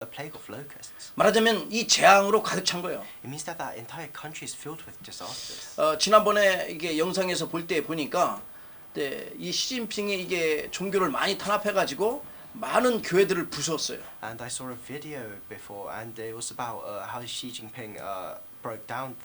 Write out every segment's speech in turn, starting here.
a plague of locusts. 말하자면 이 재앙으로 가득 찬 거예요. It means that that entire country is filled with disasters. 지난번에 이게 영상에서 볼 때 보니까 이 시진핑이 이게 종교를 많이 탄압해가지고 많은 교회들을 부수었어요. And I saw a video before, and it was about how Xi Jinping broke down,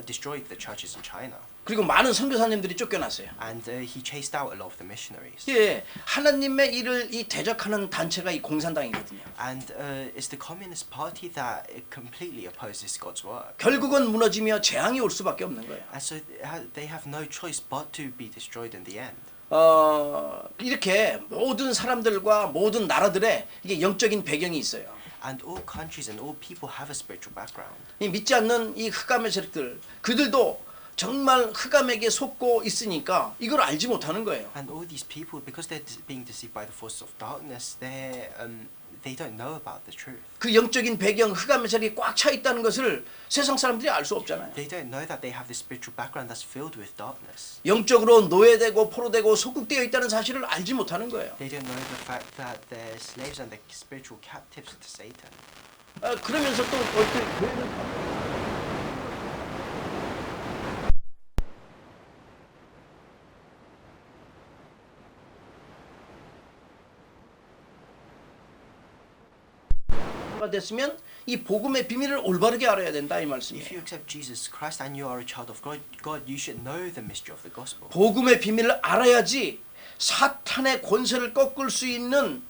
destroyed the churches in China. 그리고 많은 선교사님들이 쫓겨났어요. And he chased out a lot of the missionaries. 예, 하나님의 일을 이 대적하는 단체가 이 공산당이거든요. And it's the Communist Party that completely opposes God's work. 결국은 무너지며 재앙이 올 수밖에 없는 거예요. And so they have no choice but to be destroyed in the end. 이렇게 모든 사람들과 모든 나라들의 이게 영적인 배경이 있어요. And all countries and all people have a spiritual background. 이 믿지 않는 이 흑암의 세력들, 그들도 정말 흑암에게 속고 있으니까 이걸 알지 못하는 거예요. And all these people, because they're being deceived by the forces of darkness, they don't know about the truth. 그 영적인 배경, 흑암의 세력이 꽉 차 있다는 것을 세상 사람들이 알 수 없잖아요. They don't know that they have this spiritual background that's filled with darkness. 영적으로 노예되고 포로되고 소국되어 있다는 사실을 알지 못하는 거예요. They don't know the fact that they're slaves and they're spiritual captives to Satan. 그러면서 또 어떤 교회는 됐으면 이 복음의 비밀을 올바르게 알아야 된다 이 If 말씀이에요. you accept Jesus Christ and you are a child of God, you should know the mystery of the gospel. 복음의 비밀을 알아야지 사탄의 권세를 꺾을 수 있는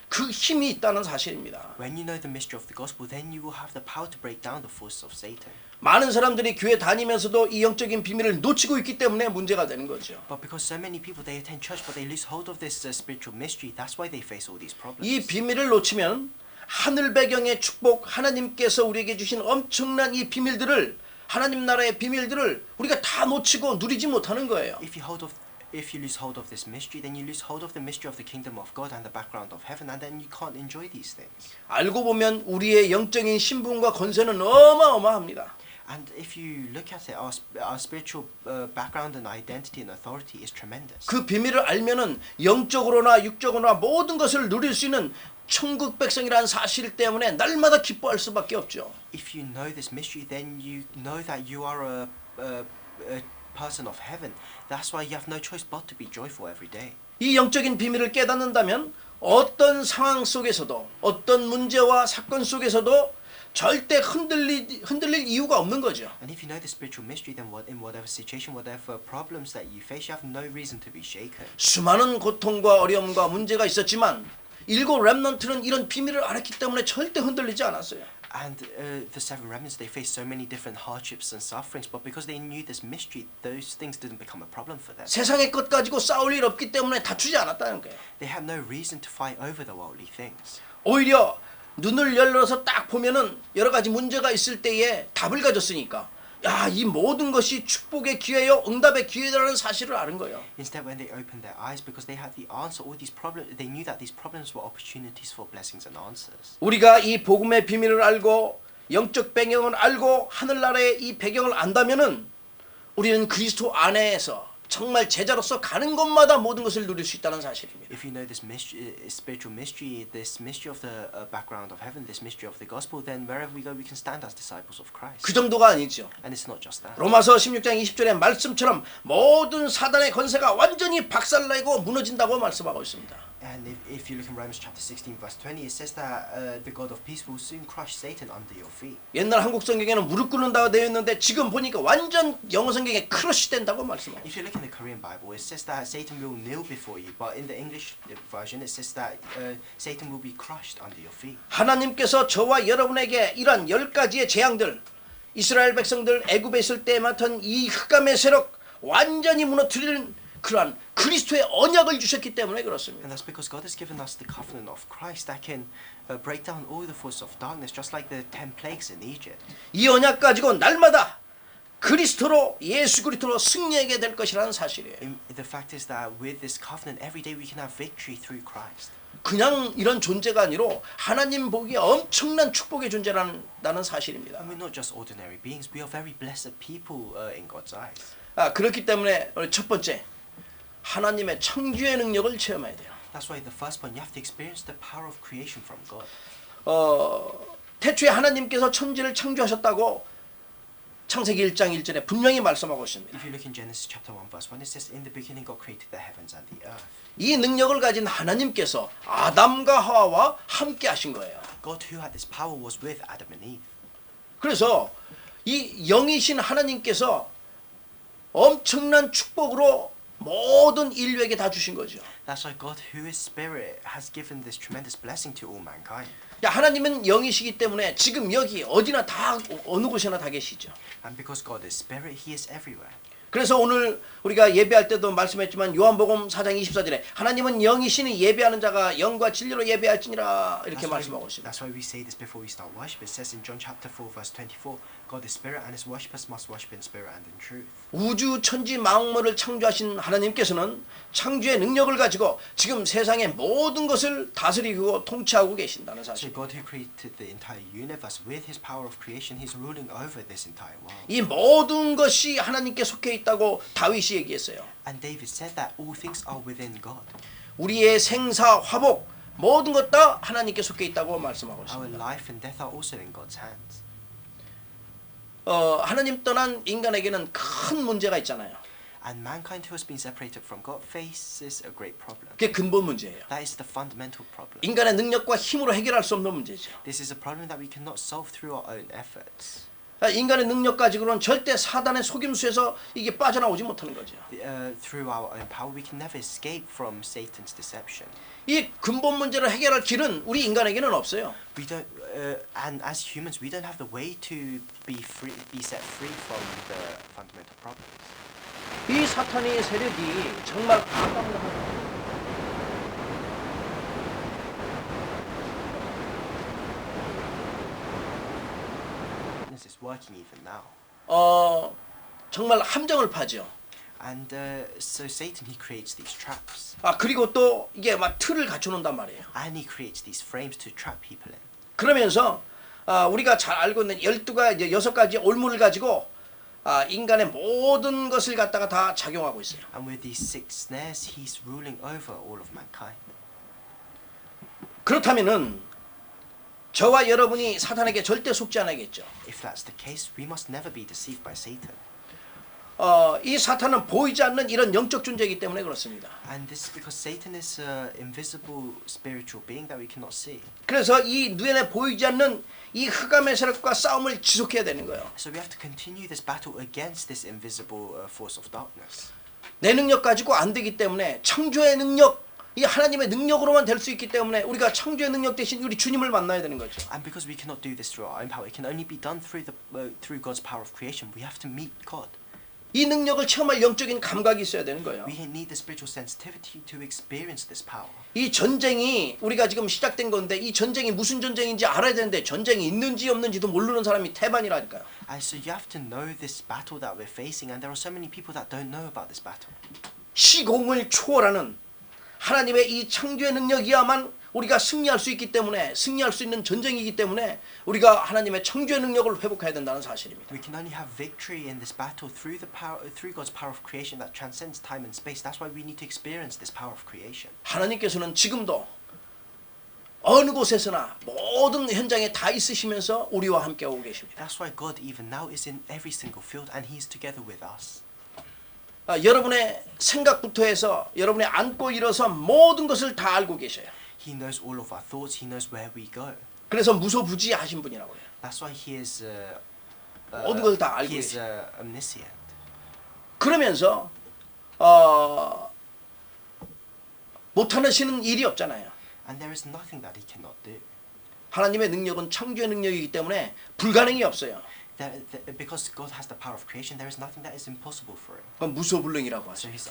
그 힘이 있다는 사실입니다. When you know the mystery of the gospel, then you will have the power to break down the forces of Satan. 많은 사람들이 교회 다니면서도 이 영적인 비밀을 놓치고 있기 때문에 문제가 되는 거죠. But because so many people they attend church but they lose hold of this spiritual mystery, that's why they face all these problems. 이 비밀을 놓치면 하늘 배경의 축복, 하나님께서 우리에게 주신 엄청난 이 비밀들을, 하나님 나라의 비밀들을 우리가 다 놓치고 누리지 못하는 거예요. If you lose hold of this mystery, then you lose hold of the mystery of the kingdom of God and the background of heaven, and then you can't enjoy these things. 알고 보면 우리의 영적인 신분과 권세는 어마어마합니다. And if you look at it, our spiritual background and identity and authority is tremendous. 그 비밀을 알면은 영적으로나 육적으로나 모든 것을 누릴 수 있는 천국 백성이라는 사실 때문에 날마다 기뻐할 수밖에 없죠. If you know this mystery, then you know that you are a person of heaven. That's why you have no choice but to be joyful every day. 이 영적인 비밀을 깨닫는다면 어떤 상황 속에서도 어떤 문제와 사건 속에서도 절대 흔들릴 이유가 없는 거죠. And if you know the spiritual mystery, then in whatever situation, whatever problems that you face, you have no reason to be shaken. 수많은 고통과 어려움과 문제가 있었지만 일곱 렘넌트는 이런 비밀을 알았기 때문에 절대 흔들리지 않았어요. And the seven remnants, they faced so many different hardships and sufferings, but because they knew this mystery, those things didn't become a problem for them. 세상의 것 가지고 싸울 일 없기 때문에 다투지 않았다는 거예요. They had no reason to fight over the worldly things. 오히려 눈을 열어서 딱 보면은 여러 가지 문제가 있을 때에 답을 가졌으니까 야, 이 모든 것이 축복의 기회요, 응답의 기회라는 사실을 아는 거예요. Instead, when they opened their eyes, because they had the answer, all these problems, they knew that these problems were opportunities for blessings and answers. 우리가 이 복음의 비밀을 알고 영적 배경을 알고 하늘나라의 이 배경을 안다면은 우리는 그리스도 안에서 정말 제자로서 가는 곳마다 모든 것을 누릴 수 있다는 사실입니다. If you know this mystery, spiritual mystery, this mystery of the background of heaven, this mystery of the gospel, then wherever we go, we can stand as disciples of Christ. 그 정도가 아니죠. And it's not just that. 로마서 16장 20절의 말씀처럼 모든 사단의 권세가 완전히 박살나고 무너진다고 말씀하고 있습니다. And if you look in Romans chapter 16 verse 20, it says that the God of peace will soon crush Satan under your feet. 옛날 한국 성경에는 무릎 꿇는다고 되어 있는데 지금 보니까 완전 영어 성경에 크러쉬 된다고 말씀하고 If you look in the Korean Bible, it says that Satan will kneel before you, but in the English version, it says that Satan will be crushed under your feet. 하나님께서 저와 여러분에게 이런 10가지의 재앙들, 이스라엘 백성들 애굽에 있을 때 맡은 이 흑암의 세력 완전히 무너뜨리는 그러한 그리스도의 언약을 주셨기 때문에 그렇습니다. And that's because God has given us the covenant of Christ that can break down all the forces of darkness, just like the 10 plagues in Egypt. 이 언약 가지고 날마다 그리스도로 예수 그리스도로 승리하게 될 것이라는 사실이에요. The fact is that with this covenant, every day we can have victory through Christ. 그냥 이런 존재가 아니로 하나님 보기에 엄청난 축복의 존재라는 사실입니다. And we're not just ordinary beings; we are very blessed people in God's eyes. 그렇기 때문에 첫 번째 하나님의 창조의 능력을 체험해야 돼요. That's why the first point, you have to experience the power of creation from God. 태초에 하나님께서 천지를 창조하셨다고 창세기 1장 1절에 분명히 말씀하고 있습니다. If you look in Genesis chapter 1 verse 1, it says, "In the beginning God created the heavens and the earth." 이 능력을 가진 하나님께서 아담과 하와와 함께 하신 거예요. God who had this power was with Adam and Eve. 그래서 이 영이신 하나님께서 엄청난 축복으로 모든 인류에게 다 주신 거죠. That's why God who is spirit has given this tremendous blessing to all mankind. 야, 하나님은 영이시기 때문에 지금 여기 어디나 다 어느 곳에나 다 계시죠. And because God is spirit, he is everywhere. 그래서 오늘 우리가 예배할 때도 말씀했지만 요한복음 4장 24절에 하나님은 영이시니 예배하는 자가 영과 진리로 예배할지니라 이렇게 말씀하고 있습니다. That's why we say this before we start worship. It says in John chapter 4 verse 24, God is spirit and his worshippers must worship in spirit and in truth. 우주 천지 만물을 창조하신 하나님께서는 창조의 능력을 가지고 지금 세상의 모든 것을 다스리고 통치하고 계신다는 So 사실. God who created the entire universe with his power of creation, he's ruling over this entire world. 이 모든 것이 하나님께 속해 있다고 다윗이 얘기했어요. And David said that all things are within God. 우리의 생사 화복 모든 것 다 하나님께 속해 있다고 말씀하고 Our 있습니다. life and death are also in God's hands. 하나님 떠난 인간에게는 큰 문제가 있잖아요. And mankind who has been separated from God faces a great problem. 그게 근본 문제예요. That is the fundamental problem. 인간의 능력과 힘으로 해결할 수 없는 문제죠. This is a problem that we cannot solve through our own efforts. 인간의 능력 가지고는 절대 사단의 속임수에서 이게 빠져나오지 못하는 거죠. Through our own power, we can never escape from Satan's deception. 이 근본 문제를 해결할 길은 우리 인간에게는 없어요. We don't, and as humans, we don't have the way to be set free from the fundamental problems. 이 사탄의 세력이 정말 아담한 This is working even now. 정말 함정을 파죠. And so Satan, he creates these traps. 그리고 또 이게 막 틀을 갖춰놓는단 말이에요. And he creates these frames to trap people in. 그러면서 우리가 잘 알고 있는 6가지 올무를 가지고 인간의 모든 것을 갖다가 다 작용하고 있어요. And with these 6 snares, he's ruling over all of mankind. 그렇다면은 저와 여러분이 사탄에게 절대 속지 않아야겠죠. If that's the case, we must never be deceived by Satan. 이 사탄은 보이지 않는 이런 영적 존재이기 때문에 그렇습니다. And this is because Satan is an invisible spiritual being that we cannot see. 그래서 이 눈에 보이지 않는 이 흑암의 세력과 싸움을 지속해야 되는 거예요. So we have to continue this battle against this invisible force of darkness. 내 능력 가지고 안 되기 때문에 창조의 능력, 이 하나님의 능력으로만 될 수 있기 때문에 우리가 창조의 능력 대신 우리 주님을 만나야 되는 거죠. And because we cannot do this through our own power, it can only be done through God's power of creation. We have to meet God. 이 능력을 체험할 영적인 감각이 있어야 되는 거예요. We need the spiritual sensitivity to experience this power. 이 전쟁이 우리가 지금 시작된 건데 이 전쟁이 무슨 전쟁인지 알아야 되는데 전쟁이 있는지 없는지도 모르는 사람이 태반이라니까요. And so you have to know this battle that we're facing, and there are so many people that don't know about this battle. 시공을 초월하는 하나님의 이 창조의 능력이야만 우리가 승리할 수 있기 때문에 승리할 수 있는 전쟁이기 때문에 우리가 하나님의 창조의 능력을 회복해야 된다는 사실입니다. We can only have victory in this battle through God's power of creation that transcends time and space. That's why we need to experience this power of creation. 하나님께서는 지금도 어느 곳에서나 모든 현장에 다 있으시면서 우리와 함께 오고 계십니다. That's why God even now is in every single field and He's together with us. 여러분의 생각부터 해서 여러분의 앉고 일어서 모든 것을 다 알고 계셔요. He knows all of our thoughts. He knows where we go. 그래서 무소부지하신 분이라고 해요. That's why He is 모든 걸 다 알고 He is 계셔요. omniscient. 그러면서 못하시는 일이 없잖아요. And there is nothing that He cannot do. 하나님의 능력은 창조의 능력이기 때문에 불가능이 없어요. Because God has the power of creation, there is nothing that is impossible for Him. 그건 무소불능이라고 So 하죠. He's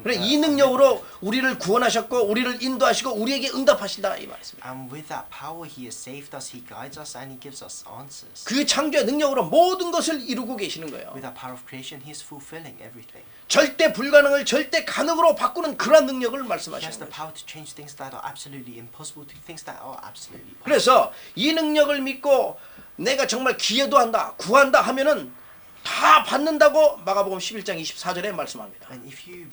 그래 이 능력으로 우리를 구원하셨고 우리를 인도하시고 우리에게 응답하신다 이 말입니다. And with that power, He has saved us, He guides us, and He gives us answers. 그 창조의 능력으로 모든 것을 이루고 계시는 거예요. With that power of creation, He is fulfilling everything. 절대 불가능을 절대 가능으로 바꾸는 그러한 능력을 He has 말씀하시는 the 거예요. power to change things that are absolutely impossible to things that are absolutely possible. 그래서 이 능력을 믿고 내가 정말 기여도 한다, 구한다 하면은 다 받는다고 마가복음 11장 24절에 말씀합니다. And if you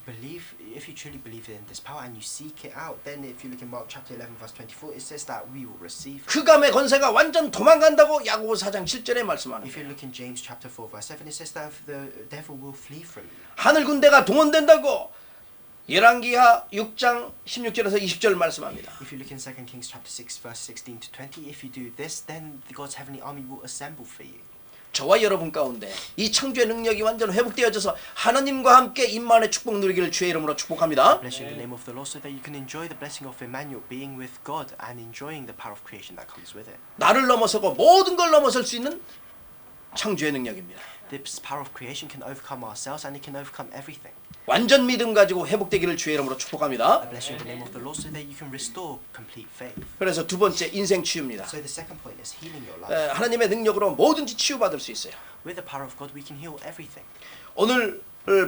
truly believe in this power and you seek it out, then if you look in Mark chapter 11 verse 24, it says that we will receive it. 흑암의 권세가 완전 도망간다고 야고보 4장 7절에 말씀합니다. If you look in James chapter 4 verse 7, it says that the devil will flee from you. 하늘 군대가 동원된다고 열왕기하 6장 16절에서 20절 말씀합니다. If you look in 2 Kings chapter 6 verse 16 to 20, if you do this, then God's heavenly army will assemble for you. 저와 여러분 가운데 이 창조의 능력이 완전 회복되어져서 하나님과 함께 임만의 축복 누리기를 주의 이름으로 축복합니다. Bless you in the name of the Lord, so that you can enjoy the blessing of Emmanuel, being with God and enjoying the power of creation that comes with it. 나를 넘어서고 모든 걸 넘어설 수 있는 창조의 능력입니다. This power of creation can overcome ourselves and it can overcome everything. 완전 믿음 가지고 회복되기를 주의 이름으로 축복합니다. I bless you in the name of the Lord, so that you can restore complete faith. 그래서 두 번째 인생 치유입니다. So the second point is healing your life. 하나님의 능력으로 뭐든지 치유받을 수 있어요. With the power of God, we can heal everything. 오늘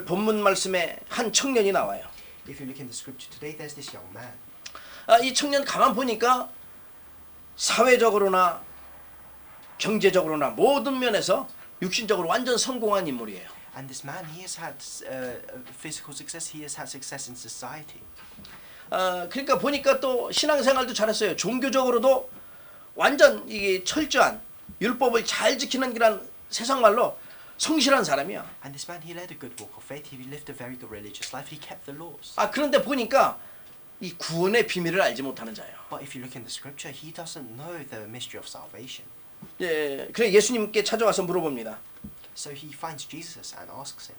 본문 말씀에 한 청년이 나와요. If you look in the scripture today, there's this young man. 이 청년 가만 보니까 사회적으로나 경제적으로나 모든 면에서 육신적으로 완전 성공한 인물이에요. And this man, he has had physical success. He has had success in society. 그러니까 보니까 또 신앙생활도 잘했어요. 종교적으로도 완전 이게 철저한 율법을 잘 지키는 그런 세상 말로 성실한 사람이야. And this man, he led a good walk of faith. He lived a very good religious life. He kept the laws. 그런데 보니까 이 구원의 비밀을 알지 못하는 자예요. But if you look in the scripture, he doesn't know the mystery of salvation. 예, 그래 예수님께 찾아와서 물어봅니다. So he finds Jesus and asks him,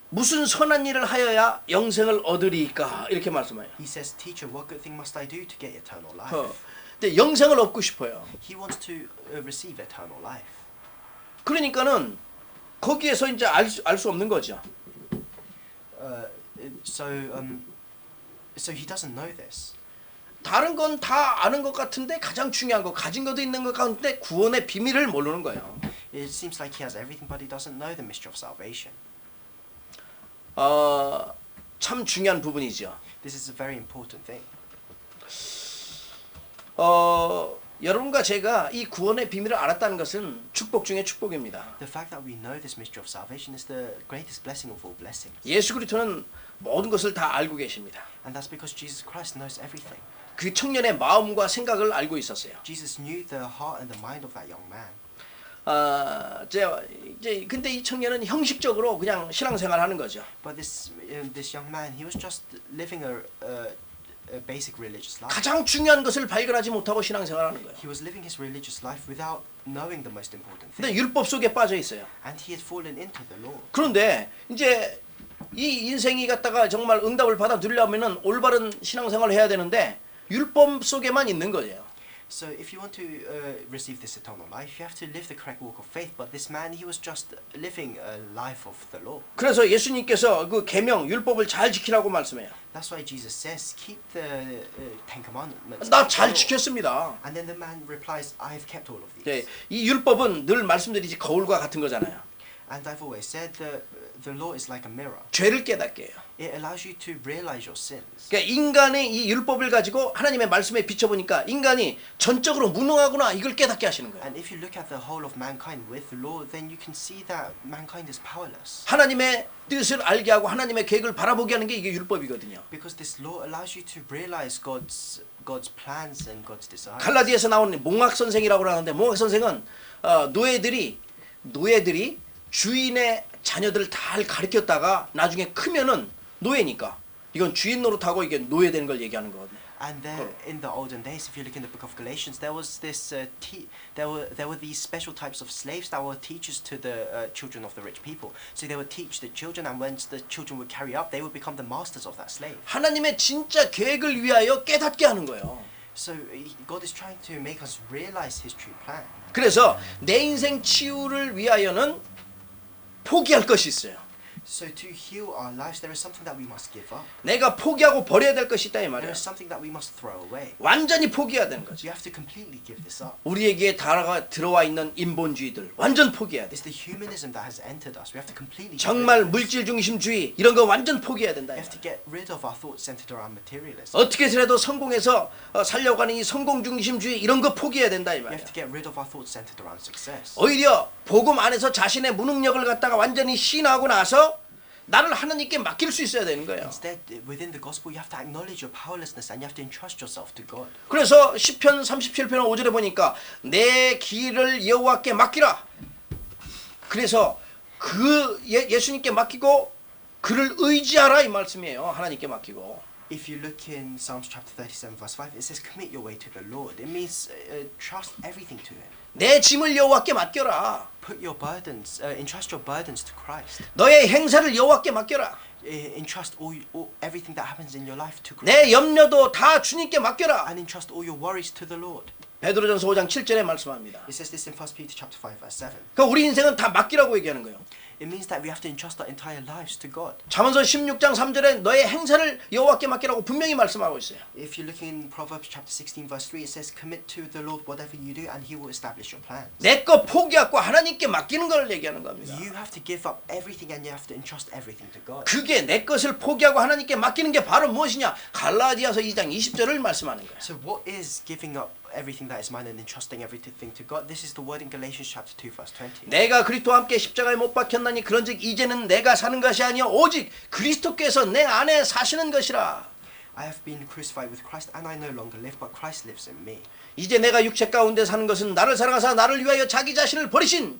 무슨 선한 일을 하여야 영생을 얻으리까? 이렇게 말씀해요. he says, Teacher, what good thing must I do to get eternal life? 근데 영생을 얻고 싶어요. He wants to receive eternal life. 그러니까는 거기에서 이제 알 수 없는 거죠. So he doesn't know this. 다른 건 다 아는 것 같은데 가장 중요한 거 가진 것도 있는 것 같은데 구원의 비밀을 모르는 거예요. It seems like he has everything, but he doesn't know the mystery of salvation. 참 중요한 부분이죠. This is a very important thing. 여러분과 제가 이 구원의 비밀을 알았다는 것은 축복 중에 축복입니다. The fact that we know this mystery of salvation is the greatest blessing of all blessings. 예수 그리스도는 모든 것을 다 알고 계십니다. And that's because Jesus Christ knows everything. 그 청년의 마음과 생각을 알고 있었어요. Jesus knew the heart and the mind of that young man. 이제 근데 이 청년은 형식적으로 그냥 신앙생활 하는 거죠. But this young man, he was just living a basic religious life. 가장 중요한 것을 발견하지 못하고 신앙생활하는 거예요. He was living his religious life without knowing the most important 근데 thing. 율법 속에 빠져 있어요. And he had fallen into the law. 그런데 이제 이 인생이 갖다가 정말 응답을 받아 누리려면은 올바른 신앙생활을 해야 되는데 율법 속에만 있는 거예요. So if you want to receive this eternal life, you have to live the correct walk of faith. But this man, he was just living a life of the law. 그래서 예수님께서 그 계명 율법을 잘 지키라고 말씀해요. That's why Jesus says, keep the Ten Commandments. 나 잘 지켰습니다. And then the man replies, I've kept all of these. 네, 이 율법은 늘 말씀드리지 거울과 같은 거잖아요. And I've always said that the law is like a mirror. 죄를 깨닫게 해요. It allows you to realize your sins. 그러니까 인간의 이 율법을 가지고 하나님의 말씀에 비춰보니까 인간이 전적으로 무능하구나 이걸 깨닫게 하시는 거예요. And if you look at the whole of mankind with the law, then you can see that mankind is powerless. 하나님의 뜻을 알게 하고 하나님의 계획을 바라보게 하는 게 이게 율법이거든요. Because this law allows you to realize God's plans and God's desires. 갈라디아에서 나오는 몽학 선생이라고 하는데 몽학 선생은 노예들이 주인의 자녀들을 다 가르쳤다가 나중에 크면은 노예니까 이건 주인 노릇하고 이게 노예되는 걸 얘기하는 거거든요. And there, in the olden days, if you look in the book of Galatians, there was this there were these special types of slaves that were teachers to the children of the rich people. So they would teach the children, and once the children would carry up, they would become the masters of that slave. 하나님의 진짜 계획을 위하여 깨닫게 하는 거예요. So God is trying to make us realize His true plan. 그래서 내 인생 치유를 위하여는 포기할 것이 있어요. So to heal our lives, there is something that we must give up. 내가 포기하고 버려야 될 것이 있다 이 There 말이야. is something that we must throw away. 완전히 포기해야 되는 거지. You have to completely give this up. 우리에게 들어와 있는 인본주의들 완전 포기해야 돼. It's the humanism that has entered us. We have to completely 정말 물질 중심주의 이런 거 완전 포기해야 된다. We have to get rid of our thoughts centered around materialism. 어떻게 해서라도 성공해서 살려고 하는 이 성공 중심주의 이런 거 포기해야 된다 이 We 말이야. have to get rid of our thoughts centered around success. 오히려 복음 안에서 자신의 무능력을 갖다가 완전히 시인하고 나서 나를 하나님께 맡길 수 있어야 되는 거예요. Instead, within the gospel, you have to acknowledge your powerlessness and you have to entrust yourself to God. 그래서 시편 37편 5절에 보니까 내 길을 여호와께 맡기라. 그래서 그 예수님께 맡기고 그를 의지하라 이 말씀이에요. 하나님께 맡기고. If you look in Psalms chapter 37 verse 5, it says commit your way to the Lord. It means trust everything to Him. 내 짐을 여호와께 맡겨라. Put your burdens, entrust your burdens to Christ. 너의 행사를 여호와께 맡겨라. Entrust everything that happens in your life to Christ. 내 염려도 다 주님께 맡겨라. And entrust all your worries to the Lord. 베드로전서 5장 7절에 말씀합니다. It says this in 1 Peter chapter 5 verse 7. 그러니까 우리 인생은 다 맡기라고 얘기하는 거예요. It means that we have to entrust our entire lives to God. 잠언서 16장 3절에 너의 행사를 여호와께 맡기라고 분명히 말씀하고 있어요. If you look in Proverbs chapter 16 verse 3, it says commit to the Lord whatever you do and He will establish your plans. 내 거 포기하고 하나님께 맡기는 걸 얘기하는 겁니다. You have to give up everything and you have to entrust everything to God. 그게 내 것을 포기하고 하나님께 맡기는 게 바로 무엇이냐? 갈라디아서 2장 20절을 말씀하는 거예요. So what is giving up everything that is mine and entrusting everything to God? This is the word in Galatians chapter 2 verse 20. 내가 그리스도와 함께 십자가에 못 박혔나니 그런즉 이제는 내가 사는 것이 아니요 오직 그리스도께서 내 안에 사시는 것이라. I have been crucified with Christ and I no longer live but Christ lives in me. 이제 내가 육체 가운데 사는 것은 나를 사랑하사 나를 위하여 자기 자신을 버리신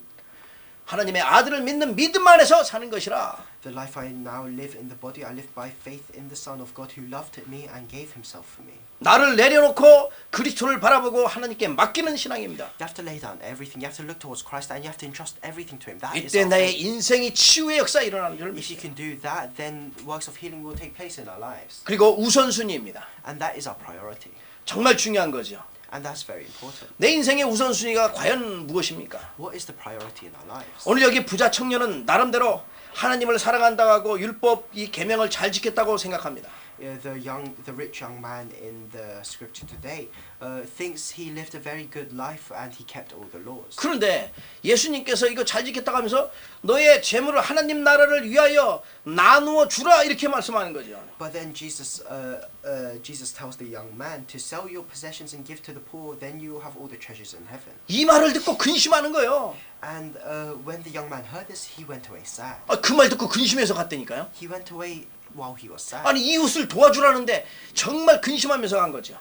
하나님의 아들을 믿는 믿음 안에서 사는 것이라. The life I now live in the body I live by faith in the Son of God who loved me and gave himself for me. 나를 내려놓고 그리스도를 바라보고 하나님께 맡기는 신앙입니다. You have to lay down everything. You have to look towards Christ and you have to entrust everything to Him. That is 이때 our 나의 faith. 인생이 치유의 역사 일어나는 줄 If you 믿습니다. can do that, then works of healing will take place in our lives. 그리고 우선순위입니다. And that is our priority. 정말 중요한 거죠. And that's very important. 내 인생의 우선순위가 과연 무엇입니까? What is the priority in our lives? 오늘 여기 부자 청년은 나름대로 하나님을 사랑한다고 하고 율법 이 계명을 잘 지켰다고 생각합니다. The rich young man in the scripture today thinks he lived a very good life and he kept all the laws. 그런데 예수님께서 이거 잘 지켰다고 하면서 너의 재물을 하나님 나라를 위하여 나누어 주라 이렇게 말씀하는 거죠. But then Jesus tells the young man to sell your possessions and give to the poor, then you will have all the treasures in heaven. 이 말을 듣고 근심하는 거예요. And when the young man heard this, he went away sad. 그 말 듣고 근심해서 갔다니까요. He went away while he was sad. 아니 이웃을 도와주라는데 정말 근심하면서 간 거죠.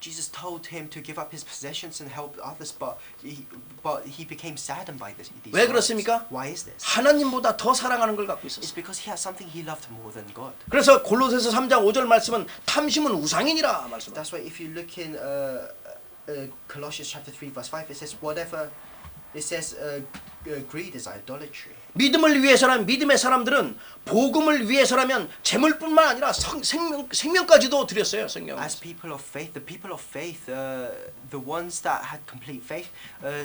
Jesus told him to give up his possessions and help others, but he became saddened by these 왜 words. 그렇습니까? Why is this? 하나님보다 더 사랑하는 걸 갖고 It's 있었어요. because he had something he loved more than God. 그래서 골로새서 3장 5절 말씀은 탐심은 우상이니라 말씀합니다. That's why if you look in Colossians chapter 3 verse 5, it says greed is idolatry. 믿음을 위해서라면 믿음의 사람들은 복음을 위해서라면 재물뿐만 아니라 생명까지도 드렸어요. 성경. As people of faith, the people of faith, the ones that had complete faith,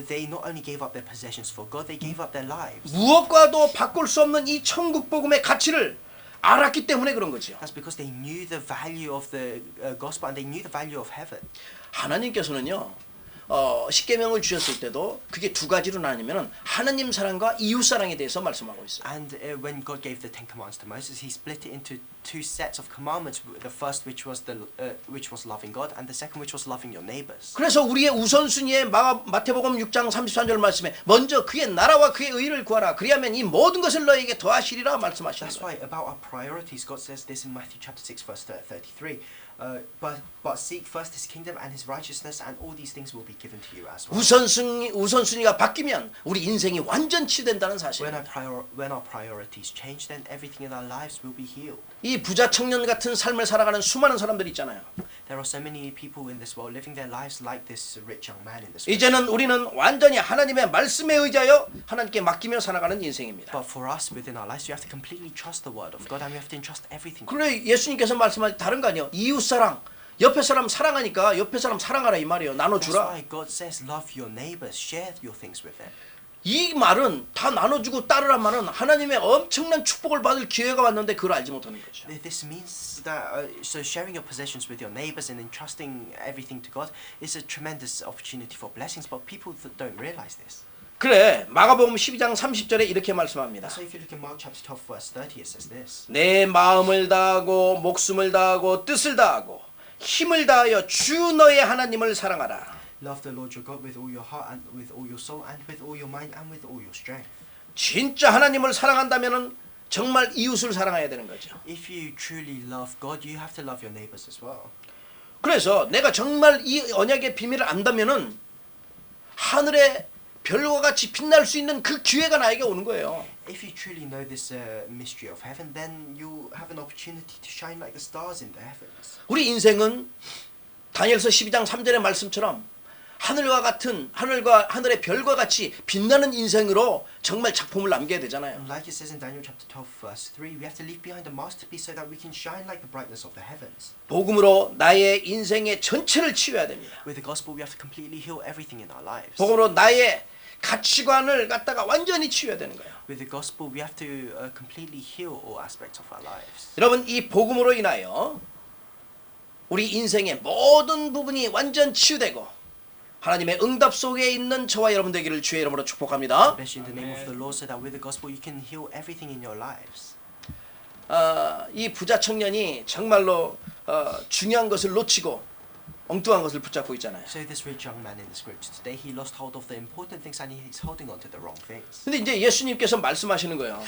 they not only gave up their possessions for God, they gave up their lives. 무엇과도 바꿀 수 없는 이 천국 복음의 가치를 알았기 때문에 그런 거죠. That's because they knew the value of the gospel and they knew the value of heaven. 하나님께서는요. 십계명을 주셨을 때도 그게 두 가지로 나뉘면은 하나님 사랑과 이웃 사랑에 대해서 말씀하고 있어요. And when God gave the Ten Commandments to Moses, He split it into two sets of commandments. The first, which was loving God, and the second, which was loving your neighbors. 그래서 우리의 우선순위에 마태복음 6장 33절 말씀에 먼저 그의 나라와 그의 의를 구하라. 그리하면 이 모든 것을 너에게 더하시리라 말씀하시는 That's 거예요. why about our priorities, God says this in Matthew chapter 6 verse 33. But seek first His kingdom and His righteousness, and all these things will be given to you as well. 우선순위가 바뀌면 우리 인생이 완전 치유된다는 사실. When our priorities change, then everything in our lives will be healed. 이 부자 청년 같은 삶을 살아가는 수많은 사람들 있잖아요. There are so many people in this world living their lives like this rich young man in this world. 이제는 우리는 완전히 하나님의 말씀에 의지하여 하나님께 맡기며 살아가는 인생입니다. But for us within our lives, we have to completely trust the word of God and we have to entrust everything. 그래 예수님께서 말씀할 때 다른 거 아니에요. 이웃 사랑. 옆에 사람 사랑하니까 옆에 사람 사랑하라 이 말이에요. That's 나눠주라. why God says love your neighbors, share your things with them. 이 말은 다 나눠주고 따르란 말은 하나님의 엄청난 축복을 받을 기회가 왔는데 그걸 알지 못하는 거죠. This means that so sharing your possessions with your neighbors and entrusting everything to God is a tremendous opportunity for blessings, but people don't realize this. 그래 마가복음 12장 30절에 이렇게 말씀합니다. So if you look in Mark chapter 12 verse 30, it says this. 내 마음을 다하고 목숨을 다하고 뜻을 다하고 힘을 다하여 주 너의 하나님을 사랑하라. Love the Lord your God with all your heart and with all your soul and with all your mind and with all your strength. 진짜 하나님을 사랑한다면은 정말 이웃을 사랑해야 되는 거죠. If you truly love God, you have to love your neighbors as well. 그래서 내가 정말 이 언약의 비밀을 안다면은 하늘의 별과 같이 빛날 수 있는 그 기회가 나에게 오는 거예요. If you truly know this mystery of heaven, then you have an opportunity to shine like the stars in the heavens. 우리 인생은 다니엘서 12장 3절의 말씀처럼 하늘과 같은 하늘의 별과 같이 빛나는 인생으로 정말 작품을 남겨야 되잖아요. And like it says in Daniel chapter 12 verse 3, we have to leave behind a masterpiece so that we can shine like the brightness of the heavens. 복음으로 나의 인생의 전체를 치유해야 됩니다. With the gospel, we have to completely heal everything in our lives. 복음으로 나의 가치관을 갖다가 완전히 치유해야 되는 거예요. With the gospel, we have to completely heal all aspects of our lives. 여러분 이 복음으로 인하여 우리 인생의 모든 부분이 완전 치유되고 하나님의 응답 속에 있는 저와 여러분 되기를 주의 이름으로 축복합니다. Bless you in the name of the Lord, so that with the gospel you can heal everything in your lives. 이 부자 청년이 정말로 중요한 것을 놓치고 엉뚱한 것을 붙잡고 있잖아요. So this rich young man in the scripture today, he lost hold of the important things and he's holding on to the wrong things. 근데 이제 예수님께서 말씀하시는 거예요.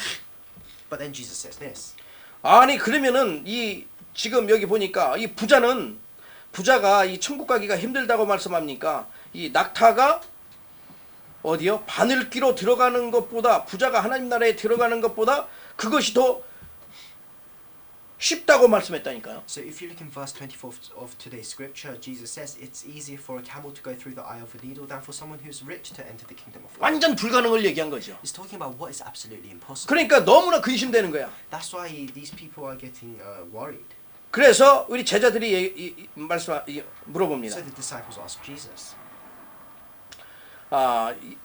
But then Jesus says this. 아니 그러면은 이 지금 여기 보니까 이 부자가 이 천국 가기가 힘들다고 말씀합니까? 이 낙타가 어디요? 바늘귀로 들어가는 것보다 부자가 하나님 나라에 들어가는 것보다 그것이 더 쉽다고 말씀했다니까요. So if you look in verse 24 of today's scripture, Jesus says it's easier for a camel to go through the eye of a needle than for someone who's rich to enter the kingdom of God. 완전 불가능을 얘기한 거죠. He's talking about what is absolutely impossible. 그러니까 너무나 근심되는 거야. That's why these people are getting worried. 그래서 우리 제자들이 물어봅니다. So the disciples ask Jesus.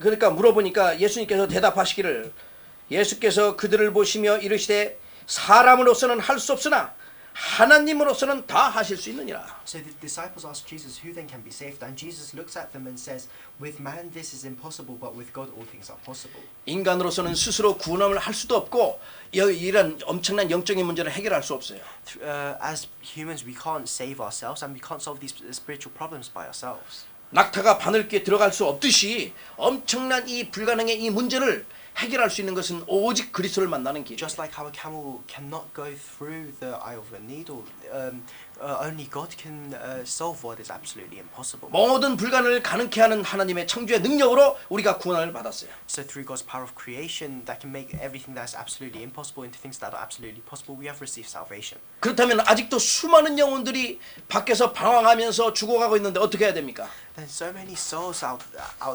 그러니까 물어보니까 예수님께서 대답하시기를 예수께서 그들을 보시며 이르시되 사람으로서는 할 수 없으나 하나님으로서는 다 하실 수 있느니라. So the disciples ask Jesus, who then can be saved? And Jesus looks at them and says, with man this is impossible, but with God all things are possible. 인간으로서는 스스로 구원을 할 수도 없고 이런 엄청난 영적인 문제를 해결할 수 없어요. As humans, we can't save ourselves and we can't solve these spiritual problems by ourselves. 낙타가 바늘귀에 들어갈 수 없듯이 엄청난 이 불가능의 이 문제를 해결할 수 있는 것은 오직 그리스도를 만나는 길. Just like how a camel cannot go through the eye of a needle, only God can solve what is absolutely impossible. 모든 불가능을 가능케 하는 하나님의 창조의 능력으로 우리가 구원을 받았어요. So through God's power of creation that can make everything that's absolutely impossible into things that are absolutely possible, we have received salvation. 그렇다면 아직도 수많은 영혼들이 밖에서 방황하면서 죽어가고 있는데 어떻게 해야 됩니까? Then so many souls out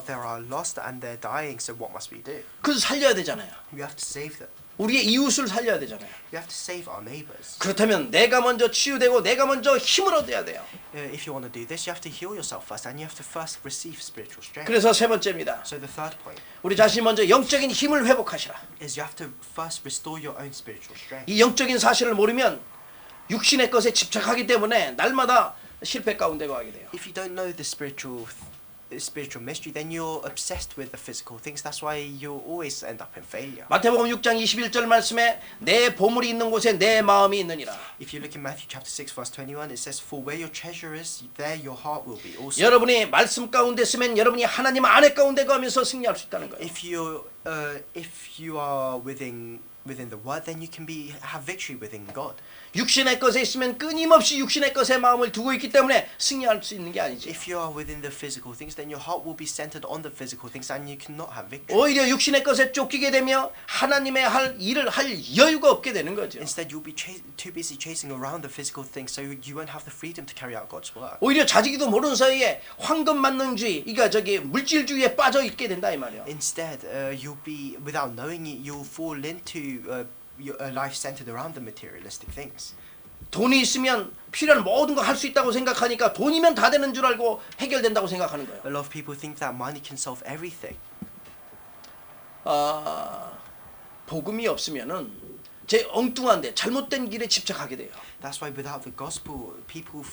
there are lost and they're dying, so what must we do? 그래서 살려야 되잖아요. We have to save them. 우리의 이웃을 살려야 되잖아요. We have to save our neighbors. 그렇다면 내가 먼저 치유되고 내가 먼저 힘을 얻어야 돼요. If you want to do this, you have to heal yourself first, and you have to first receive spiritual strength. 그래서 세 번째입니다. So the third point 우리 자신이 먼저 영적인 힘을 회복하시라. is you have to first restore your own spiritual strength. 이 영적인 사실을 모르면 육신의 것에 집착하기 때문에 날마다 실패 가운데 가게 돼요. If you don't know the spiritual mystery, then you're obsessed with the physical things. That's why you'll always end up in failure. 마태복음 6장 21절 말씀에 내 보물이 있는 곳에 내 마음이 있느니라. If you look in Matthew chapter 6 verse 21, it says, "For where your treasure is, there your heart will be also." 여러분이 말씀 가운데 있으면 여러분이 하나님 안에 가운데 가면서 승리할 수 있다는 거예요. If you are within the word, then you can have victory within God. 육신의 것에 있으면 끊임없이 육신의 것에 마음을 두고 있기 때문에 승리할 수 있는 게 아니지. If you are within the physical things, then your heart will be centered on the physical things, and you cannot have victory. 오히려 육신의 것에 쫓기게 되며 하나님의 할 일을 할 여유가 없게 되는 거죠. Instead, you'll be too busy chasing around the physical things, so you won't have the freedom to carry out God's work. 오히려 자지기도 모르는 사이에 황금만능주의, 그러니까 물질주의에 빠져 있게 된다 이 말이에요. Instead, you'll be, without knowing it, you'll fall into a life centered around the materialistic things. 돈이 있으면 필요한 모든 거 할 수 있다고 생각하니까 돈이면 다 되는 줄 알고 해결된다고 생각하는 거예요. A lot of people think that money can solve everything. 복음이 없으면은 제 엉뚱한데 잘못된 길에 집착하게 돼요. That's why without the gospel, people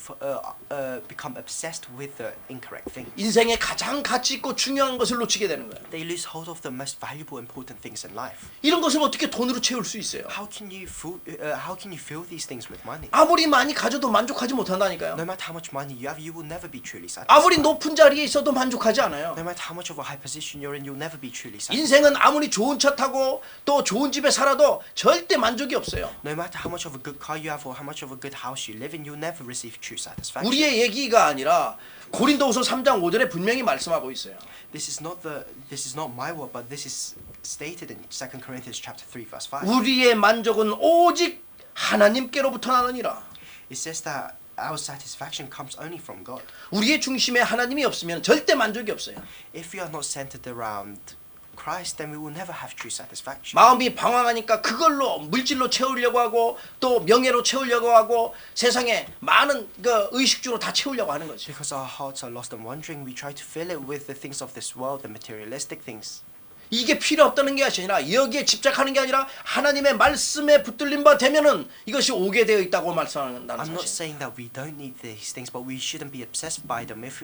become obsessed with the incorrect things. 인생의 가장 가치 있고 중요한 것을 놓치게 되는 거예요. They lose hold of the most valuable, important things in life. 이런 것을 어떻게 돈으로 채울 수 있어요? How can you fill these things with money? 아무리 많이 가져도 만족하지 못한다니까요. No matter how much money you have, you will never be truly 아무리 satisfied. 높은 자리에 있어도 만족하지 않아요. No matter how much of a high position you're in, you'll never be truly satisfied. 인생은 아무리 좋은 차 타고 또 좋은 집에 살아도 절대 만족이 없어요. No matter how much of a good car you have or how much of a good house you live in, you'll never receive true satisfaction. 우리의 얘기가 아니라 고린도후서 3장 5절에 분명히 말씀하고 있어요. This is not my word, but this is stated in 2 Corinthians chapter 3 verse 5. 우리의 만족은 오직 하나님께로부터 나느니라. It says that our satisfaction comes only from God. 우리의 중심에 하나님이 없으면 절대 만족이 없어요. If we are not centered around Christ, then we will never have true satisfaction. 마음이 방황하니까 그걸로 물질로 채우려고 하고 또 명예로 채우려고 하고 세상에 많은 그 의식주로 다 채우려고 하는 거죠. Because our hearts are lost and wandering, we try to fill it with the things of this world, the materialistic things. 이게 필요 없다는 게 아니라 여기에 집착하는 게 아니라 하나님의 말씀에 붙들린 바 되면은 이것이 오게 되어 있다고 말씀한다는 I'm not 사실. saying that we don't need these things, but we shouldn't be obsessed by them. If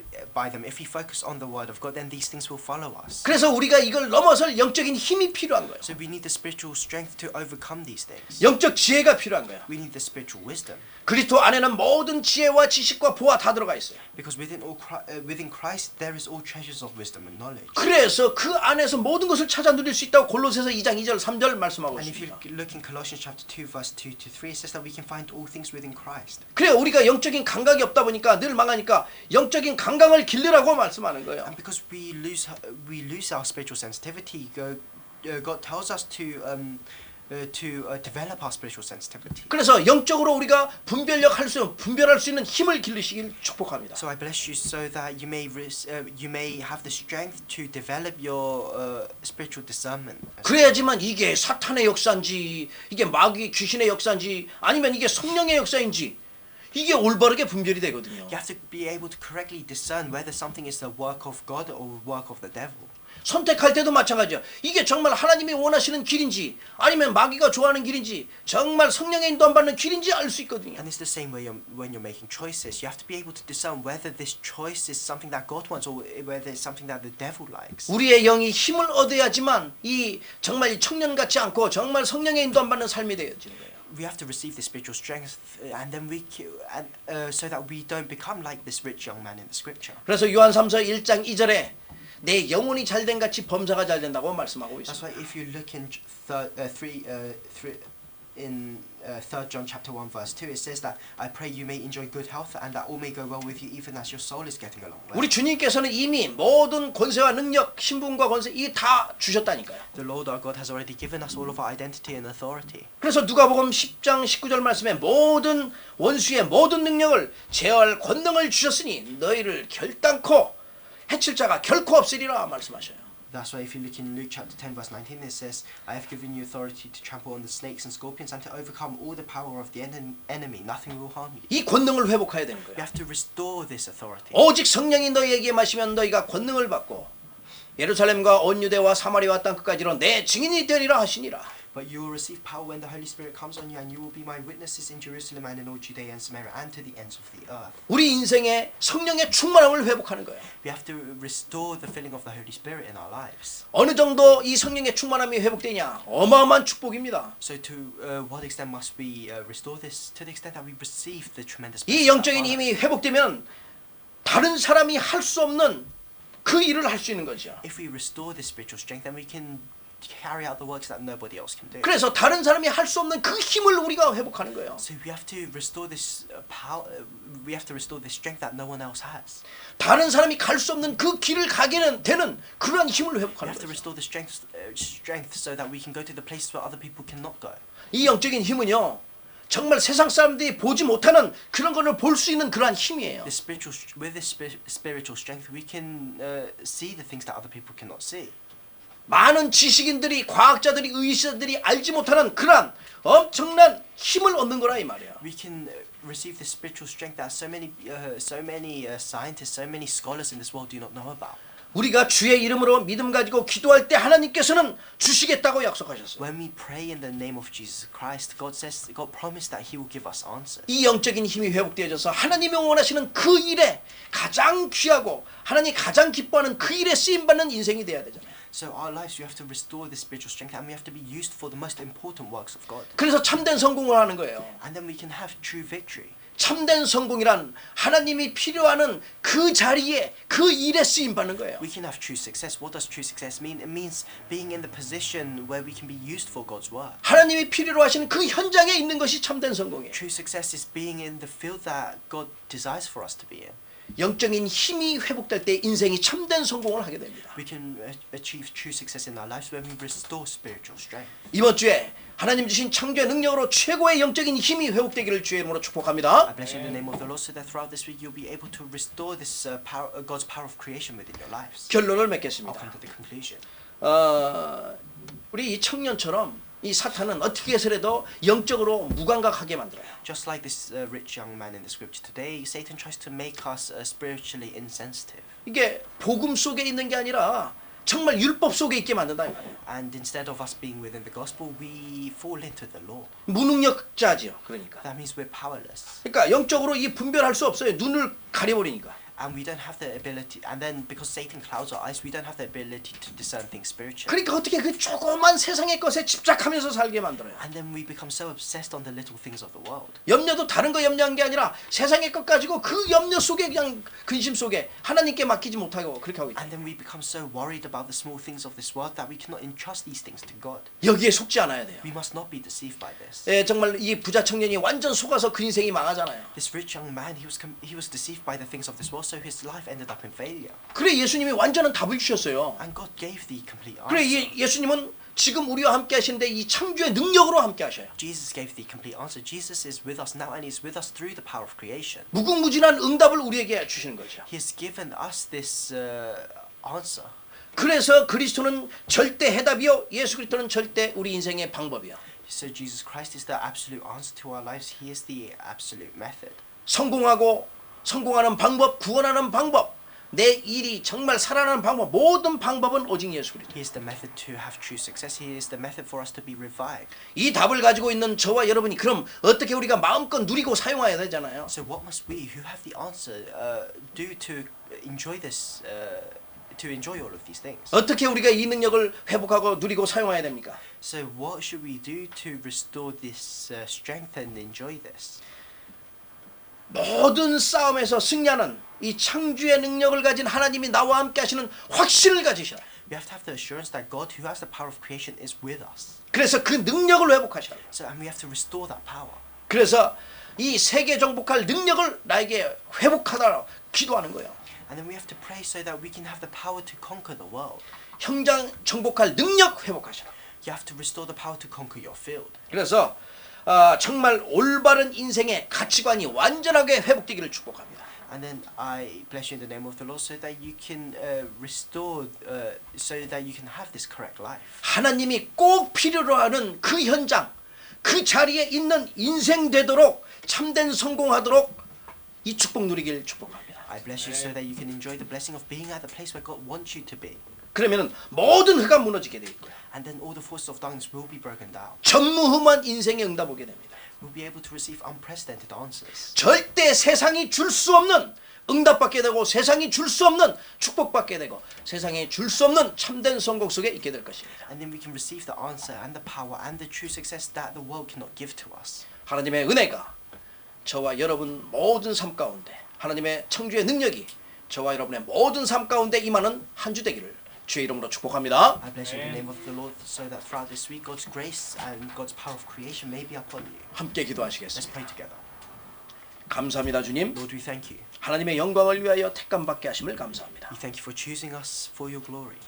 we focus on the word of God, then these things will follow us. 그래서 우리가 이걸 넘어설 영적인 힘이 필요한 거예요. So we need the spiritual strength to overcome these things. 영적 지혜가 필요한 거예요. We need the spiritual wisdom. 그리스도 안에는 모든 지혜와 지식과 보화 다 들어가 있어요. Because within Christ there is all treasures of wisdom and knowledge. 그래서 그 안에서 모든 것을 찾아 누릴 수 있다고 골로새서 2장 2절 3절 말씀하고 And if you 있습니다. look in Colossians chapter 2 verse 2 to 3, it says that we can find all things within Christ. 그래 우리가 영적인 감각이 없다 보니까 늘 망하니까 영적인 감각을 길르라고 말씀하는 거예요. And because we lose our spiritual sensitivity, God tells us to develop our spiritual sensitivity. 그래서 영적으로 우리가 분별할 수 있는 힘을 길르시길 축복합니다. So I bless you so that you may have the strength to develop your spiritual discernment. 그래야지만 이게 사탄의 역사인지 이게 마귀 귀신의 역사인지 아니면 이게 성령의 역사인지 이게 올바르게 분별이 되거든요. You have to be able to correctly discern whether something is the work of God or work of the devil. 선택할 때도 마찬가지야. 이게 정말 하나님이 원하시는 길인지 아니면 마귀가 좋아하는 길인지 정말 성령의 인도 안 받는 길인지 알 수 있거든요. And it's the same way when you're making choices. You have to be able to discern whether this choice is something that God wants or whether it's something that the devil likes. 우리의 영이 힘을 얻어야지만 이 정말 청년 같지 않고 정말 성령의 인도 안 받는 삶이 되어지는 거예요. We have to receive the spiritual strength, and then so that we don't become like this rich young man in the scripture. 그래서 요한3서 1장 2절에 내 영혼이 잘된 같이 범사가 잘된다고 말씀하고 있습니다. That's why if you look in 3 John chapter 1 verse 2, it says that I pray you may enjoy good health and that all may go well with you even as your soul is getting along well. 우리 주님께서는 이미 모든 권세와 능력, 신분과 권세 이 다 주셨다니까요. The Lord our God has already given us all of our identity and authority. 그래서 누가복음 10장 19절 말씀에 모든 원수의 모든 능력을 제어할 권능을 주셨으니 너희를 결단코 해칠 자가 결코 없으리라 말씀하셔요. That's why if you look in Luke chapter 10 verse 19, it says, I have given you authority to trample on the snakes and scorpions and to overcome all the power of the enemy. Nothing will harm you. 이 권능을 회복해야 되는 You 거예요. have to restore this authority. 오직 성령이 너희에게 마시면 너희가 권능을 받고 예루살렘과 온 유대와 사마리아와 땅 끝까지로 내 증인이 되리라 하시니라. But you will receive power when the Holy Spirit comes on you, and you will be my witnesses in Jerusalem and in all Judea and Samaria and to the ends of the earth. 우리 인생의 성령의 충만함을 회복하는 거예요. We have to restore the filling of the Holy Spirit in our lives. 어느 정도 이 성령의 충만함이 회복되냐? 어마어마한 축복입니다. So to what extent must we restore this? To the extent that we receive the tremendous 이 blessing of 영적인 our lives. 힘이 회복되면 다른 사람이 할 수 없는 그 일을 할 수 있는 거죠. If we restore this spiritual strength, then we can carry out the works that nobody else can do. 그래서 다른 사람이 할 수 없는 그 힘을 우리가 회복하는 거예요. So we have to restore this power. We have to restore this strength that no one else has. 다른 사람이 갈 수 없는 그 길을 가게 되는 그러한 힘을 We 회복하는 have to 거예요. restore the strength so that we can go to the places where other people cannot go. 이 영적인 힘은요. 정말 세상 사람들이 보지 못하는 그런 것을 볼 수 있는 그러한 힘이에요. With this spiritual strength, we can see the things that other people cannot see. 많은 지식인들이, 과학자들이, 의사들이 알지 못하는 그러한 엄청난 힘을 얻는 거라 이 말이에요. We can receive the spiritual strength that so many scientists, so many scholars in this world do not know about. 우리가 주의 이름으로 믿음 가지고 기도할 때 하나님께서는 주시겠다고 약속하셨어요. When we pray in the name of Jesus Christ, God promised that He will give us answers. 이 영적인 힘이 회복되어져서 하나님이 원하시는 그 일에 가장 귀하고 하나님이 가장 기뻐하는 그 일에 쓰임받는 인생이 돼야 되잖아요. So our lives, you have to restore this spiritual strength, and we have to be used for the most important works of God. 그래서 참된 성공을 하는 거예요. And then we can have true victory. 참된 성공이란 하나님이 필요하는 그 자리에 그 일에 쓰임 받는 거예요. We can have true success. What does true success mean? It means being in the position where we can be used for God's work. 하나님이 필요로 하시는 그 현장에 있는 것이 참된 성공이에요. True success is being in the field that God desires for us to be in. 영적인 힘이 회복될 때 인생이 참된 성공을 하게 됩니다. We can achieve true success in our lives when we restore spiritual strength. 이번 주에 하나님 주신 창조의 능력으로 최고의 영적인 힘이 회복되기를 주의 이름으로 I 축복합니다. bless you in the name of the Lord, so that throughout this week you'll be able to restore this God's power of creation within your lives. 결론을 I'll 맺겠습니다. come to the conclusion. 우리 이 청년처럼 이 사탄은 어떻게 해서라도 영적으로 무감각하게 만들어요. Just like this rich young man in the scripture today, Satan tries to make us spiritually insensitive. 이게 복음 속에 있는 게 아니라 정말 율법 속에 있게 만든다 이 말이에요. And instead of us being within the gospel, we fall into the law. 무능력자지요. 그러니까. That means we're powerless. 그러니까 영적으로 이 분별할 수 없어요. 눈을 가려버리니까. And we don't have the ability, and then because Satan clouds our eyes, we don't have the ability to discern things spiritually. 그러니까 어떻게 그 조그만 세상의 것에 집착하면서 살게 만들어요. And then we become so obsessed on the little things of the world. 염려도 다른 거 염려한 게 아니라 세상의 것 가지고 그 염려 속에 그냥 근심 속에 하나님께 맡기지 못하고 그렇게 하고 있다. And then we become so worried about the small things of this world that we cannot entrust these things to God. 여기에 속지 않아야 돼요. We must not be deceived by this. 예, 정말 이 부자 청년이 완전 속아서 그 인생이 망하잖아요. This rich young man, he was deceived by the things of this world, so his life ended up in failure. 그래 예수님이 완전한 답을 주셨어요. And God gave the complete 그래 answer. 예수님은 지금 우리와 함께 하시는데 이 창조의 능력으로 함께 하셔요. Jesus gave the complete answer. Jesus is with us now, and He's with us through the power of creation. 무궁무진한 응답을 우리에게 주시는 거죠. He has given us this answer. 그래서 그리스도는 절대 해답이요. 예수 그리스도는 절대 우리 인생의 방법이요. So Jesus Christ is the absolute answer to our lives. He is the absolute method. 성공하는 방법, 구원하는 방법, 내 일이 정말 살아나는 방법, 모든 방법은 오직 예수 그리스도. He is the method to have true success. He is the method for us to be revived. 이 답을 가지고 있는 저와 여러분이 그럼 어떻게 우리가 마음껏 누리고 사용해야 되잖아요. So what must we, who have the answer, do to enjoy this? To enjoy all of these things. 어떻게 우리가 이 능력을 회복하고 누리고 사용해야 됩니까? So what should we do to restore this strength and enjoy this? 모든 싸움에서 승리하는 이 창조의 능력을 가진 하나님이 나와 함께 하시는 확신을 가지셔라. We have to have the assurance that God, who has the power of creation, is with us. 그래서 그 능력을 회복하셔라. So and we have to restore that power. 그래서 이 세계 정복할 능력을 나에게 회복하라 기도하는 거예요. And then we have to pray so that we can have the power to conquer the world. 현장 정복할 능력 회복하셔라. You have to restore the power to conquer your field. 그래서 정말 올바른 인생의 가치관이 완전하게 회복되기를 축복합니다. And then I bless you in the name of the Lord, so that you can restore, so that you can have this correct life. 하나님이 꼭 필요로 하는 그 현장, 그 자리에 있는 인생 되도록 참된 성공하도록 이 축복 누리길 축복합니다. I bless you so that you can enjoy the blessing of being at the place where God wants you to be. 그러면은 모든 흑가 무너지게 돼 있고요. And then all the forces of darkness will be broken down. 전무후무한 인생의 응답 오게 됩니다. We'll be able to receive unprecedented answers. 절대 세상이 줄 수 없는 응답받게 되고 세상이 줄 수 없는 축복받게 되고 세상이 줄 수 없는 참된 성공 속에 있게 될 것입니다. And then we can receive the answer and the power and the true success that the world cannot give to us. 하나님의 은혜가 저와 여러분 모든 삶 가운데 하나님의 창조의 능력이 저와 여러분의 모든 삶 가운데 임하는 한 주 되기를 주의 이름으로 축복합니다. I bless you in the name of the Lord, so that throughout this week God's grace and God's power of creation may be upon you. 함께 Let's 기도하시겠습니다. pray together. 감사합니다 주님. Lord, we thank you. 하나님의 영광을 위하여 택감받게 하심을 감사합니다. We thank you for choosing us for your glory.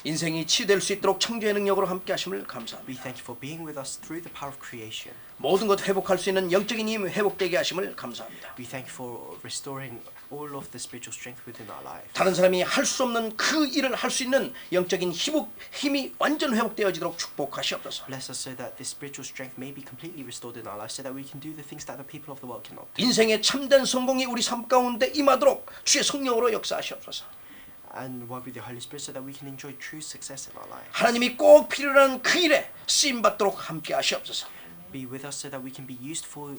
인생이 치유될 수 있도록 창조의 능력으로 함께 하심을 감사합니다. We thank you for being with us through the power of creation. 모든 것 회복할 수 있는 영적인 힘 회복되게 하심을 감사합니다. We thank you for restoring all of the spiritual strength within our lives. 다른 사람이 할 수 없는 그 일을 할 수 있는 영적인 힘이 완전 회복되어지도록 축복하시옵소서. Bless us so that this spiritual strength may be completely restored in our lives, so that we can do the things that the people of the world cannot do. 인생의 참된 성공이 우리 삶 가운데 임하도록 주의 성령으로 역사하시옵소서. And work with the Holy Spirit so that we can enjoy true success in our lives. 하나님이 꼭 필요한 그 일에 쓰임 받도록 함께 하시옵소서. Be with us so that we can be used for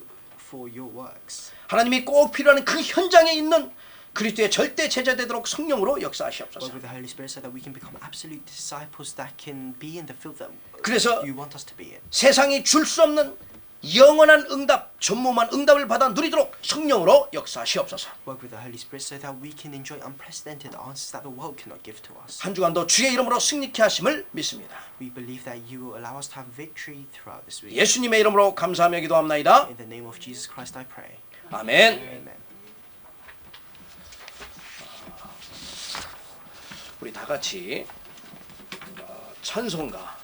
your works. 하나님이 꼭 필요한 그 현장에 있는 그리스도의 절대 제자 되도록 성령으로 역사하시옵소서. Work with the Holy Spirit so that we can become absolute disciples that can be in the field that 그래서 you want us to be in. 세상이 줄 수 없는 영원한 응답, 전무한 응답을 받아 누리도록 성령으로 역사하시옵소서. Work with the Holy Spirit so that we can enjoy unprecedented answers that the world cannot give to us. 한 주간도 주의 이름으로 승리케 하심을 믿습니다. We believe that you will allow us to have victory throughout this week. 예수님의 이름으로 감사하며 기도합나이다. In the name of Jesus Christ I pray. 아멘. Amen. 우리 다 같이 찬송가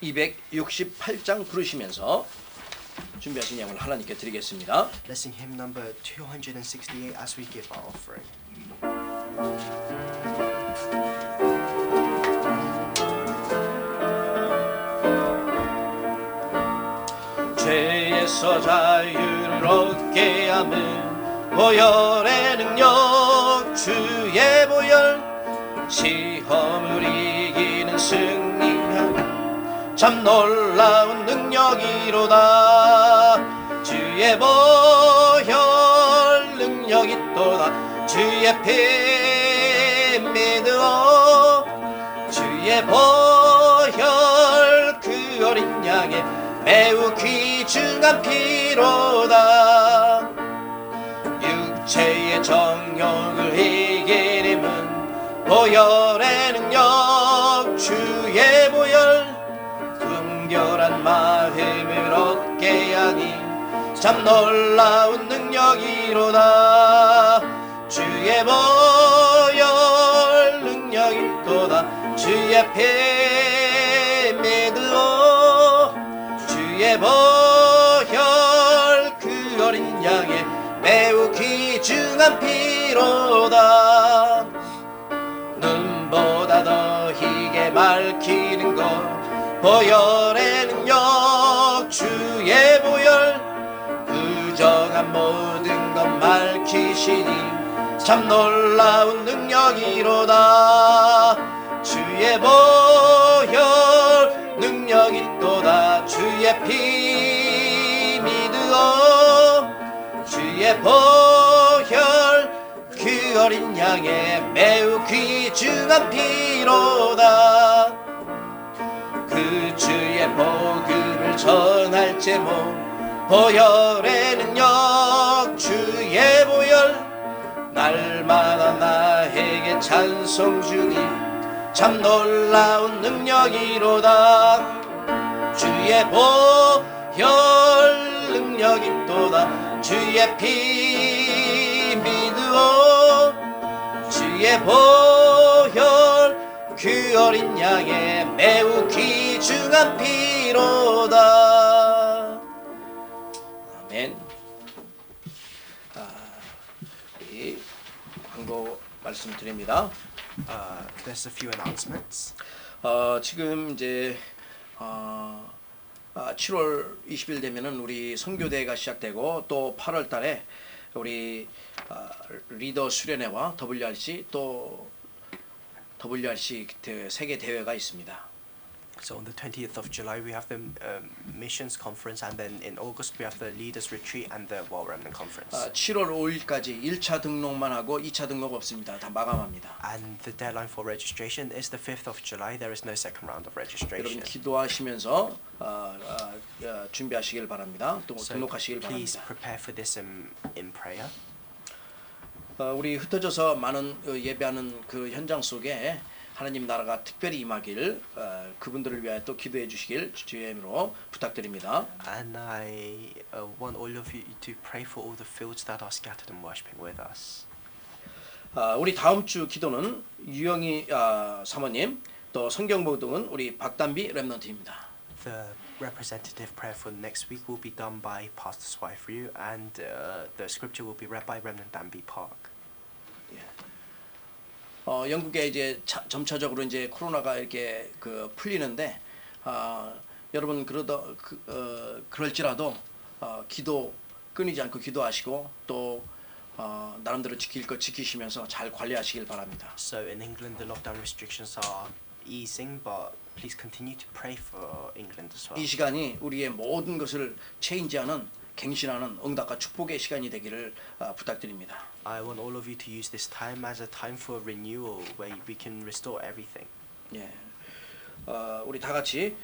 268장 부르시면서 준비하신 양을 하나님께 드리겠습니다. Let's sing hymn number 268 as we give our offering. 죄에서 자유를 얻게 함은 보혈의 능력 주의 보혈 시험을 이기는 승리함 참 놀라운 능력이로다 주의 보혈 능력이 또다 주의 피 믿어 주의 보혈 그 어린 양의 매우 귀중한 피로다 육체의 정욕을 이기림은 보혈의 능력 주의 보혈 순결한 마음을 얻게 하니 참 놀라운 능력이로다 주의 보혈 능력이 또다 주의 피 믿어 주의 보혈 그 어린 양의 매우 귀중한 피로다 눈보다 더 희게 밝히는 것 보혈의 능력 주의 보혈 부정한 모든 것 밝히시니 참 놀라운 능력이로다 주의 보혈 능력이 또다 주의 피 믿어 주의 보혈 그 어린 양의 매우 귀중한 피로다 그 주의 복음을 전할 제목 보혈의 능력 주의 보혈 날마다 나에게 찬송 주니 참 놀라운 능력이로다 주의 보혈 능력이 또다 주의 피 믿어 주의 보혈 그 어린 양의 매우 귀중한 피로다 아멘. 우리 광고 말씀드립니다. There's a few announcements. 지금 이제 7월 20일 되면은 우리 선교대회가 시작되고 또 8월 달에 우리 리더 수련회와 WRC 또 WRC 세계 대회가 있습니다. So on the 20th of July we have the missions conference, and then in August we have the leaders retreat and the World Remnant conference. 7월 5일까지 1차 등록만 하고 2차 등록 없습니다. 다 마감합니다. And the deadline for registration is the 5th of July. There is no second round of 여러분 registration. 기도하시면서 준비하시길 바랍니다. 또 So 등록하시길 please 바랍니다. prepare for this in prayer. 우리 흩어져서 많은 예배하는 그 현장 속에 하나님 나라가 특별히 임하길 그분들을 위하여 또 기도해 주시길 주의 이름으로 부탁드립니다. And I want all of you to pray for all the fields that are scattered and worshiping with us. 우리 다음 주 기도는 유영희 사모님 또 성경 봉독은 우리 박단비 렘넌트입니다. The representative prayer for next week will be done by Pastor Swifryu, and the scripture will be read by Remnant Danby Park. 영국에 이제 점차적으로 이제 코로나가 이렇게 풀리는데 여러분 그럴지라도 기도 끊이지 않고 기도하시고 또 나름대로 지킬 것 지키시면서 잘 관리하시길 바랍니다. So in England, the lockdown restrictions are easing, but please continue to pray for England as well. 이 시간이 우리의 모든 것을 체인지하는 갱신하는 응답과 축복의 시간이 되기를 부탁드립니다. I want all of you to use this time as a time for renewal, where we can restore everything. 예, 우리 다 같이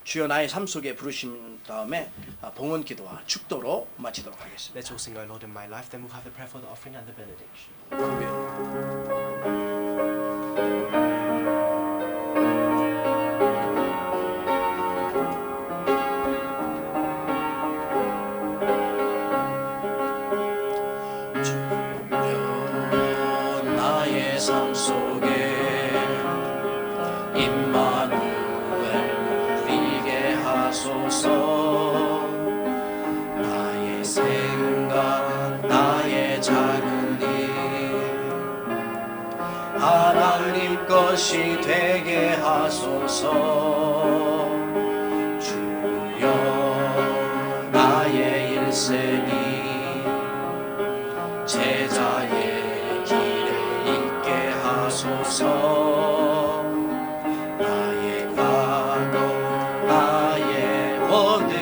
주여 나의 삶 속에 부르신 다음에 봉헌 기도와 축도로 마치도록 하겠습니다. Let's all sing Our Lord in My Life, then we'll have the prayer for the offering and the benediction. 주여 나의 삶 속에 임마누엘 누리게 하소서. 나의 생각 나의 작은 일 하나님 것이 되게 하소서. 주여 나의 일생이 제자의 길에 있게 하소서. 나의 과거 나의 오늘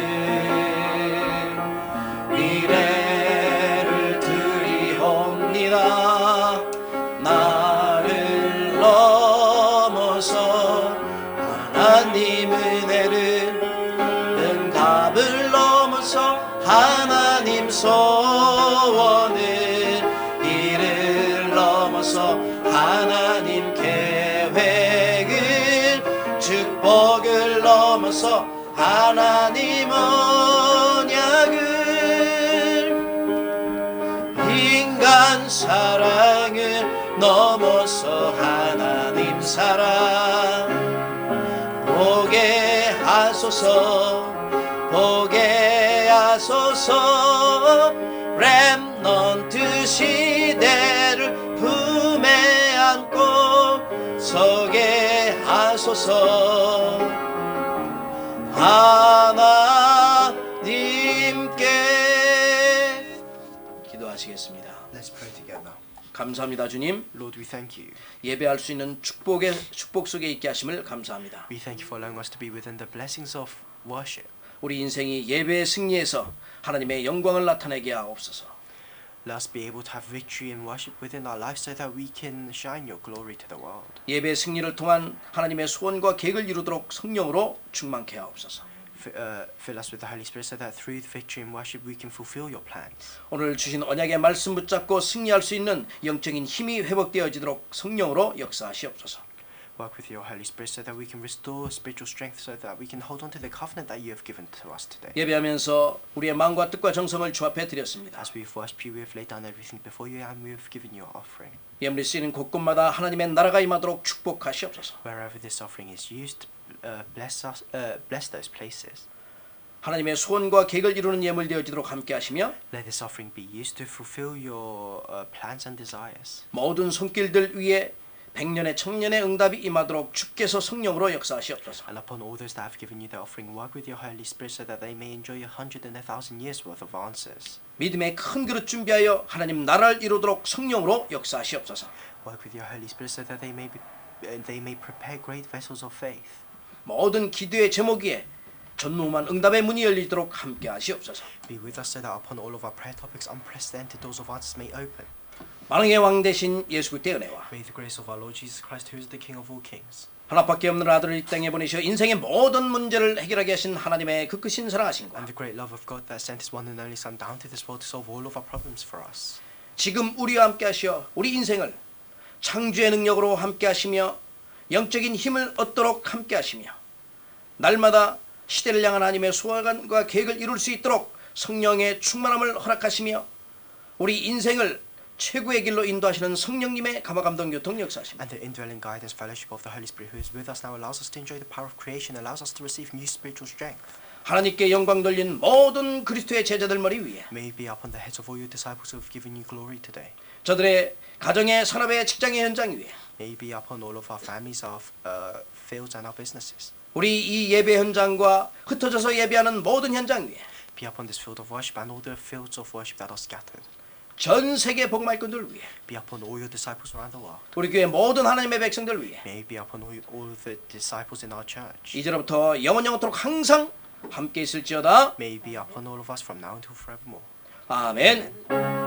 미래를 드리옵니다. 나를 넘어서 하나님 은혜를 응답을 넘어서 하나님 소원을 이를 넘어서 하나님 계획을 축복을 넘어서 하나님 언약을 인간 사랑을 넘어서 하나님 사랑 보게 하소서. 보게 하소서. 렘넌트 시대를 품에 안고 서게 하소서. 하나님께 기도하시겠습니다. Let's pray together. 감사합니다, 주님. Lord, we thank you. 예배할 수 있는 축복 속에 있게 하심을 감사합니다. We thank you for allowing us to be within the blessings of worship. 우리 인생이 예배의 승리에서 하나님의 영광을 나타내게 하옵소서. Let us be able to have victory and worship within our lives so that we can shine your glory to the world. 예배의 승리를 통한 하나님의 소원과 계획을 이루도록 성령으로 충만케 하옵소서. Fill us with the Holy Spirit so that through victory and worship we can fulfill your plans. 오늘 주신 언약의 말씀 붙잡고 승리할 수 있는 영적인 힘이 회복되어지도록 성령으로 역사하시옵소서. Work with your Holy Spirit so that we can restore spiritual strength so that we can hold on to the covenant that you have given to us today. 예배하면서 우리의 마음과 뜻과 정성을 주 앞에 드렸습니다. As we've worshipped you, we have laid down everything before you and we have given you our offering. 예물이 쓰이는 곳곳마다 하나님의 나라가 임하도록 축복하시옵소서. Wherever this offering is used, bless those places. 하나님의 소원과 계획을 이루는 예물 되어지도록 함께 하시며 Let this offering be used to fulfill your plans and desires. 모든 손길들 위에 백년의 청년의 응답이 임하도록 주께서 성령으로 역사하시옵소서. And upon all those that have given you the offering, work with your Holy Spirit so that they may enjoy 100 and 1,000 years worth of answers. 믿음의 큰 그릇 준비하여 하나님 나라를 이루도록 성령으로 역사하시옵소서. Work with your Holy Spirit so that they may prepare great vessels of faith. 모든 기도의 제목 위에 전무후무한 응답의 문이 열리도록 함께 하시옵소서. Be with us so that upon all of our prayer topics, unprecedented doors of answers may open. 만왕의 왕 되신 예수 그리스도의 은혜와 May the grace of our Lord Jesus Christ, who is the King of all kings, 하나밖에 없는 아들을 이 땅에 보내셔 인생의 모든 문제를 해결하게 하신 하나님의 그 크신 사랑하심과 and the great love of God that sent His one and only Son down to this world to solve all of our problems for us. 지금 우리와 함께 하시어 우리 인생을 창조의 능력으로 함께 하시며 영적인 힘을 얻도록 함께 하시며 날마다 시대를 향한 하나님의 소원과 계획을 이룰 수 있도록 성령의 충만함을 허락하시며 우리 인생을 최고의 길로 인도하시는 성령님의 감화감동 교통 역사하십니다. And the indwelling guidance fellowship of the Holy Spirit who is with us now allows us to enjoy the power of creation, allows us to receive new spiritual strength. 하나님께 영광 돌린 모든 그리스도의 제자들 머리 위에 May it be upon the heads of all your disciples who have given you glory today. 저들의 가정의 산업의 직장의 현장 위에 May it be upon all of our families, our fields and our businesses. 우리 이 예배 현장과 흩어져서 예배하는 모든 현장 위에 be upon this field of worship and all the fields of worship that are scattered. 전 세계 복말꾼들 위해, Be upon all your disciples around the world. 우리 교회 모든 하나님의 백성들 위해 May it be upon all the disciples in our church. 이제로부터 영원토록 항상 함께 있을지어다. May it be upon all of us from now until forevermore. 아멘.